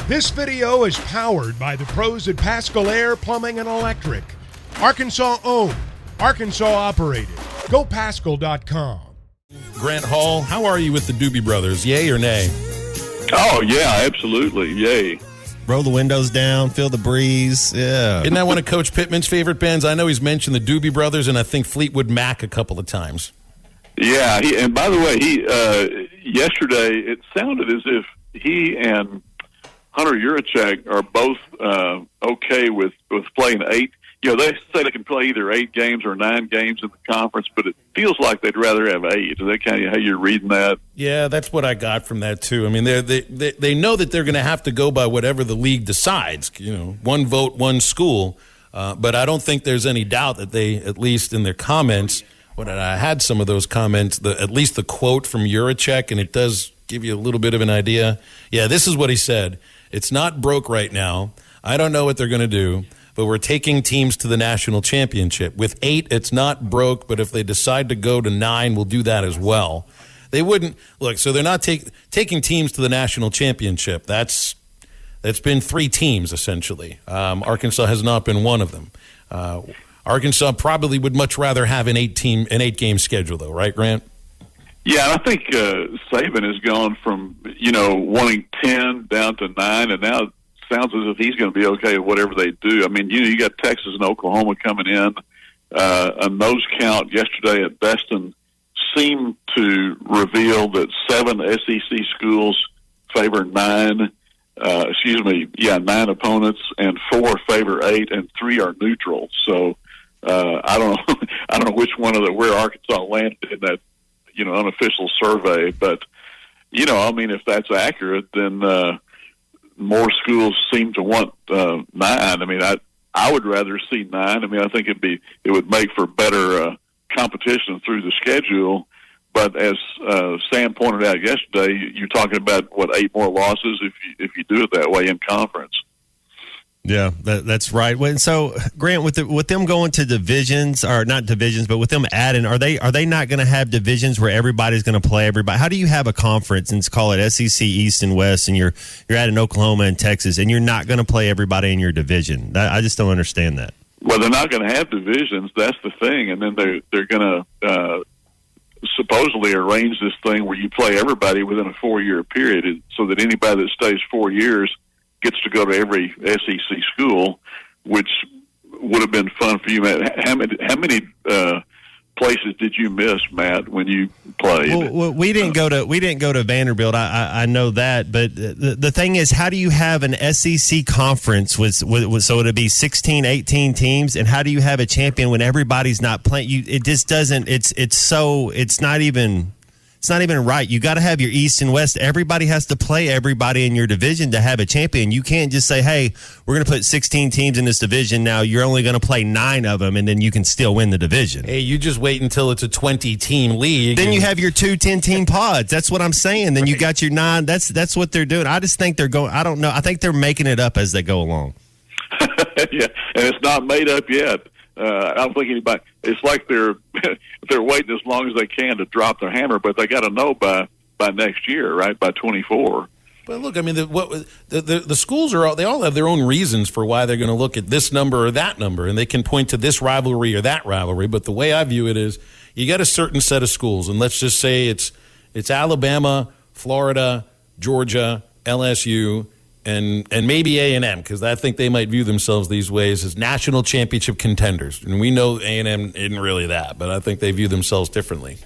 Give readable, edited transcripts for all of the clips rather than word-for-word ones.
This video is powered by the pros at Pascal Air Plumbing and Electric. Arkansas owned, Arkansas operated. GoPascal.com. Grant Hall, how are you with the Doobie Brothers? Yay or nay? Oh, yeah, absolutely. Yay. Roll the windows down, feel the breeze. Yeah. Isn't that one of Coach Pittman's favorite bands? I know he's mentioned the Doobie Brothers and I think Fleetwood Mac a couple of times. Yeah, and by the way, yesterday it sounded as if he and Hunter Yurachek are both okay with playing 8. You know, they say they can play either 8 games or 9 games in the conference, but it feels like they'd rather have 8. Is that kind of how you're reading that? Yeah, that's what I got from that too. I mean, they know that they're going to have to go by whatever the league decides. You know, one vote, one school. But I don't think there's any doubt that they, at least in their comments, when I had some of those comments, at least the quote from Yurachek, and it does give you a little bit of an idea. Yeah, this is what he said. It's not broke right now. I don't know what they're going to do, but we're taking teams to the national championship. With 8, it's not broke, but if they decide to go to 9, we'll do that as well. They wouldn't look. So they're not taking teams to the national championship. That's been 3 teams essentially. Arkansas has not been one of them. Arkansas probably would much rather have an 8-game schedule, though, right, Grant? Yeah, I think Saban has gone from wanting 10 down to 9, and now it sounds as if he's going to be okay with whatever they do. I mean, you got Texas and Oklahoma coming in. A nose count yesterday at Beston seemed to reveal that 7 SEC schools favor 9 opponents, and 4 favor 8, and 3 are neutral. So I don't know which one of where Arkansas landed in that unofficial survey, but I mean, if that's accurate, then more schools seem to want 9. I mean, I would rather see 9. I mean, I think it would make for better competition through the schedule. But as Sam pointed out yesterday, you're talking about 8 more losses if you do it that way in conference. Yeah, that's right. And so, Grant, with them going to divisions, or not divisions, but with them adding, are they not going to have divisions where everybody's going to play everybody? How do you have a conference and call it SEC East and West, and you're adding Oklahoma and Texas, and you're not going to play everybody in your division? I just don't understand that. Well, they're not going to have divisions. That's the thing, and then they're going to supposedly arrange this thing where you play everybody within a 4-year period, so that anybody that stays 4 years gets to go to every SEC school, which would have been fun for you, Matt. How many places did you miss, Matt, when you played? Well, we didn't go to Vanderbilt. I know that, but the thing is, how do you have an SEC conference with so it'd be 16, 18 teams, and how do you have a champion when everybody's not playing? It just doesn't. It's not even right. You got to have your East and West. Everybody has to play everybody in your division to have a champion. You can't just say, hey, we're going to put 16 teams in this division. Now you're only going to play 9 of them, and then you can still win the division. Hey, you just wait until it's a 20-team league. Then you have your 2 10-team pods. That's what I'm saying. Then you got your 9. That's what they're doing. I just think they're going – I don't know. I think they're making it up as they go along. Yeah, and it's not made up yet. I don't think anybody. It's like they're waiting as long as they can to drop their hammer, but they got to know by next year, right? By 24. But look, I mean, the schools they all have their own reasons for why they're going to look at this number or that number, and they can point to this rivalry or that rivalry. But the way I view it is, you got a certain set of schools, and let's just say it's Alabama, Florida, Georgia, LSU. And maybe A&M, because I think they might view themselves these ways as national championship contenders. And we know A&M isn't really that, but I think they view themselves differently.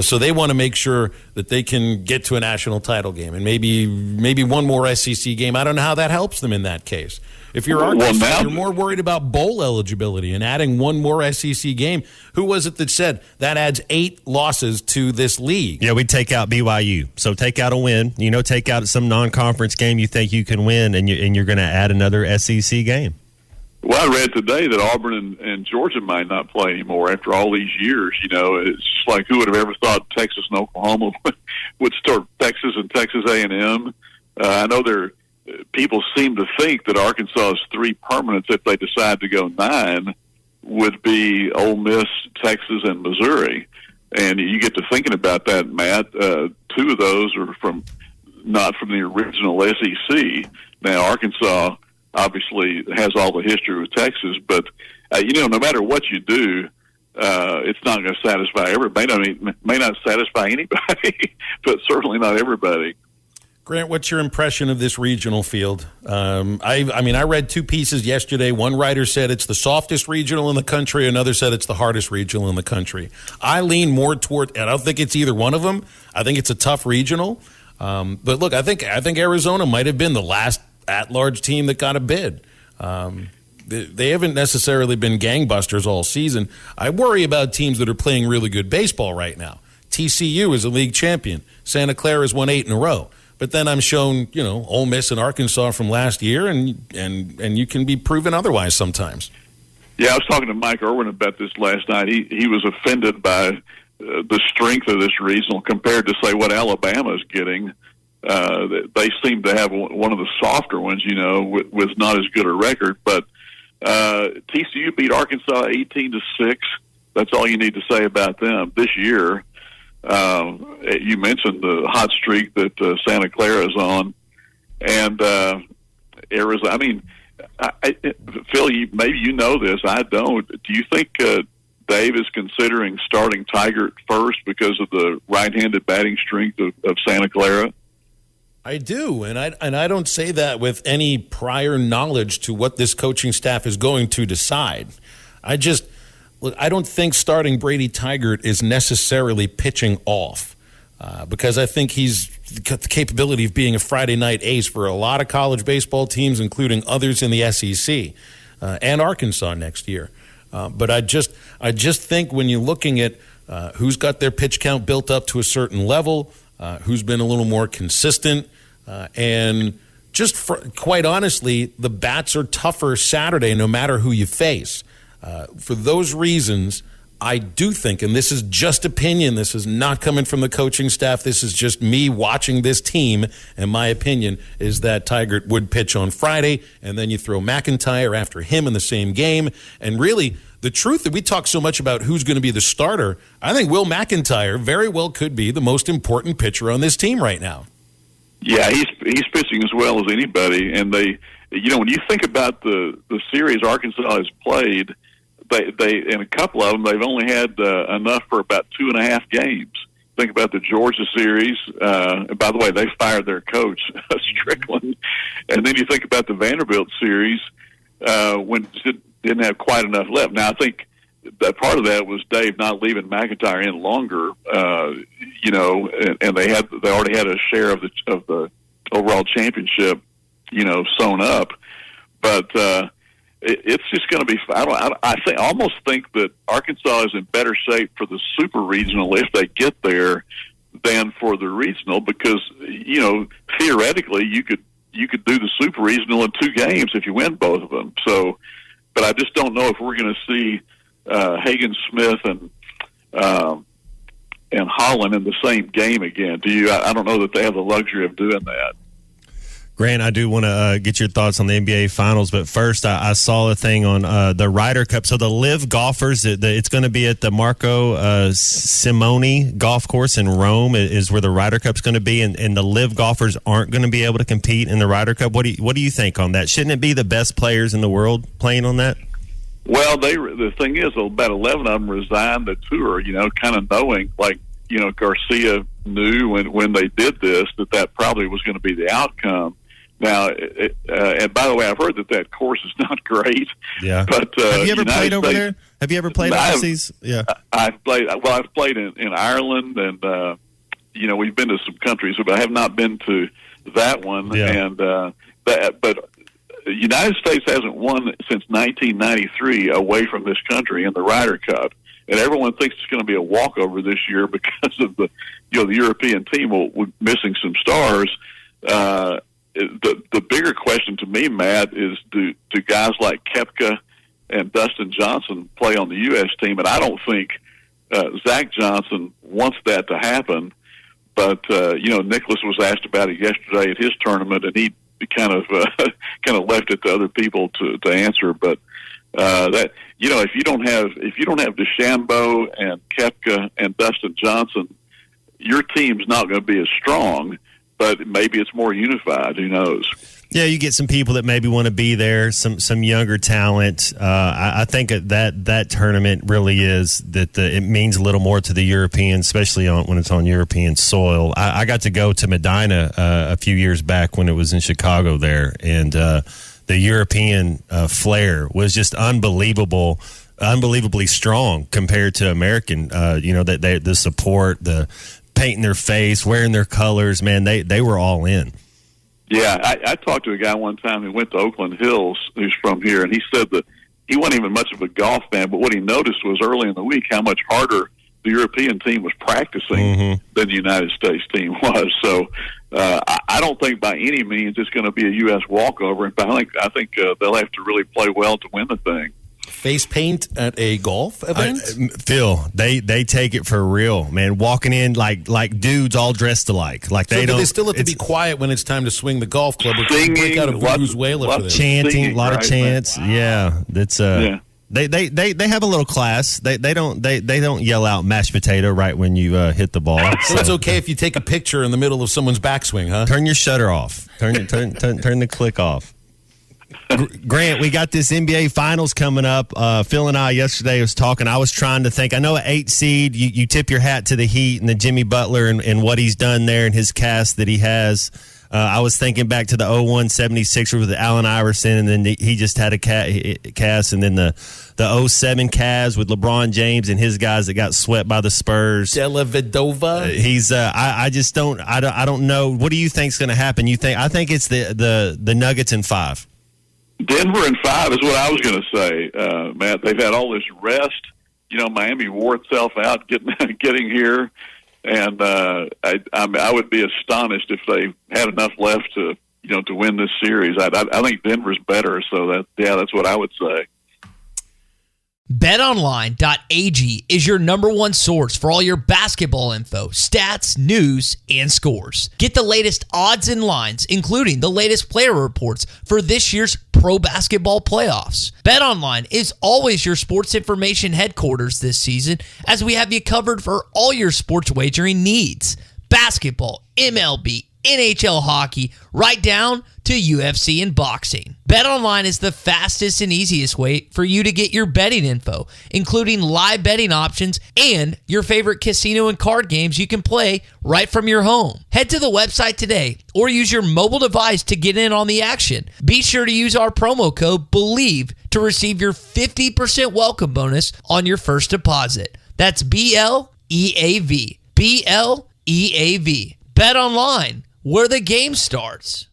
So they want to make sure that they can get to a national title game and maybe one more SEC game. I don't know how that helps them in that case. If you're Arkansas, you're more worried about bowl eligibility and adding one more SEC game. Who was it that said that adds 8 losses to this league? Yeah, we'd take out BYU. So take out a win. Take out some non-conference game you think you can win, and you're going to add another SEC game. Well, I read today that Auburn and Georgia might not play anymore after all these years. It's just like, who would have ever thought Texas and Oklahoma would start Texas and Texas A&M? I know people seem to think that Arkansas's 3 permanents, if they decide to go 9, would be Ole Miss, Texas, and Missouri. And you get to thinking about that, Matt. 2 of those are from not from the original SEC. Now, Arkansas obviously has all the history with Texas, but no matter what you do, it's not going to satisfy everybody. May not satisfy anybody, but certainly not everybody. Grant, what's your impression of this regional field? I read two pieces yesterday. One writer said it's the softest regional in the country. Another said it's the hardest regional in the country. I lean more toward, and I don't think it's either one of them. I think it's a tough regional. But look, I think Arizona might have been the last at-large team that got a bid. They haven't necessarily been gangbusters all season. I worry about teams that are playing really good baseball right now. TCU is a league champion. Santa Clara has won 8 in a row. But then I'm shown, Ole Miss and Arkansas from last year, and you can be proven otherwise sometimes. Yeah, I was talking to Mike Irwin about this last night. He was offended by the strength of this regional compared to, say, what Alabama is getting. They seem to have one of the softer ones, with not as good a record. But TCU beat Arkansas 18-6. That's all you need to say about them this year. You mentioned the hot streak that Santa Clara is on, and Arizona. Phil, maybe you know this. I don't. Do you think Dave is considering starting Tigert first because of the right-handed batting strength of Santa Clara? I do, and I don't say that with any prior knowledge to what this coaching staff is going to decide. Look, I don't think starting Brady Tigert is necessarily pitching off because I think he's got the capability of being a Friday night ace for a lot of college baseball teams, including others in the SEC and Arkansas next year. But I just think when you're looking at who's got their pitch count built up to a certain level, who's been a little more consistent, and quite honestly, the bats are tougher Saturday no matter who you face. For those reasons, I do think, and this is just opinion, this is not coming from the coaching staff, this is just me watching this team, and my opinion is that Tigert would pitch on Friday, and then you throw McIntyre after him in the same game. And really, the truth that we talk so much about who's going to be the starter, I think Will McIntyre very well could be the most important pitcher on this team right now. Yeah, he's pitching as well as anybody, and they, when you think about the series Arkansas has played, they in a couple of them, they've only had enough for about 2.5 games. Think about the Georgia series. By the way, they fired their coach, Strickland. And then you think about the Vanderbilt series when it didn't have quite enough left. Now, I think that part of that was Dave not leaving McIntyre in longer, and they already had a share of the overall championship, sewn up. But it's just going to be. I almost think that Arkansas is in better shape for the super regional if they get there than for the regional, because theoretically you could do the super regional in 2 games if you win both of them. So, but I just don't know if we're going to see Hagen Smith and Holland in the same game again. Do you? I don't know that they have the luxury of doing that. Grant, I do want to get your thoughts on the NBA Finals, but first I saw a thing on the Ryder Cup. So the live golfers, it's going to be at the Marco Simone golf course in Rome is where the Ryder Cup's going to be, and the live golfers aren't going to be able to compete in the Ryder Cup. What do you think on that? Shouldn't it be the best players in the world playing on that? Well, the thing is, about 11 of them resigned the tour, kind of knowing, Garcia knew when they did this that probably was going to be the outcome. Now, and by the way, I've heard that course is not great. Yeah. But have you ever played over there? Have you ever played overseas? Yeah. I've played in Ireland, and we've been to some countries, but I have not been to that one. Yeah. And but the United States hasn't won since 1993 away from this country in the Ryder Cup, and everyone thinks it's going to be a walkover this year because of the European team missing some stars. The bigger question to me, Matt, is do guys like Koepka and Dustin Johnson play on the U.S. team? And I don't think Zach Johnson wants that to happen. But Nicholas was asked about it yesterday at his tournament, and he kind of left it to other people to answer. But that if you don't have DeChambeau and Koepka and Dustin Johnson, your team's not going to be as strong. but maybe it's more unified. Who knows? Yeah, you get some people that maybe want to be there, some younger talent. I think that tournament really is that it means a little more to the Europeans, especially when it's on European soil. I got to go to Medina a few years back when it was in Chicago there, and the European flair was just unbelievably strong compared to American. That the support, the painting their face, wearing their colors, man, they were all in. Yeah, I talked to a guy one time who went to Oakland Hills who's from here, and he said that he wasn't even much of a golf fan, but what he noticed was early in the week how much harder the European team was practicing than the United States team was. So I don't think by any means it's going to be a U.S. walkover. In fact, I think they'll have to really play well to win the thing. Face paint at a golf event? Phil, they take it for real, man. Walking in like dudes all dressed alike. Like they don't. They still have to be quiet when it's time to swing the golf club. Or singing, break out a Venezuela for this. Chanting, a lot of chants. Man. Yeah, that's yeah. They have a little class. They don't yell out mashed potato right when you hit the ball. So it's okay if you take a picture in the middle of someone's backswing, huh? Turn your shutter off. Turn the click off. Grant, we got this NBA Finals coming up. Phil and I yesterday was talking. I was trying to think. I know an 8 seed, you tip your hat to the Heat and the Jimmy Butler and what he's done there and his cast that he has. I was thinking back to the 01 76ers with Allen Iverson, and then he just had a cast, and then the 07 Cavs with LeBron James and his guys that got swept by the Spurs. Dellavedova. I don't know. What do you think's going to happen? I think it's the Nuggets in 5. Denver in 5 is what I was going to say, Matt. They've had all this rest. Miami wore itself out getting here, and I would be astonished if they had enough left to win this series. I think Denver's better, so that's what I would say. BetOnline.ag is your number one source for all your basketball info, stats, news, and scores. Get the latest odds and lines, including the latest player reports for this year's pro basketball playoffs. BetOnline is always your sports information headquarters this season, as we have you covered for all your sports wagering needs. Basketball, MLB, NHL hockey, right down to UFC and boxing. BetOnline is the fastest and easiest way for you to get your betting info, including live betting options and your favorite casino and card games you can play right from your home. Head to the website today or use your mobile device to get in on the action. Be sure to use our promo code BELIEVE to receive your 50% welcome bonus on your first deposit. That's BLEAV. BLEAV. Bet online, where the game starts.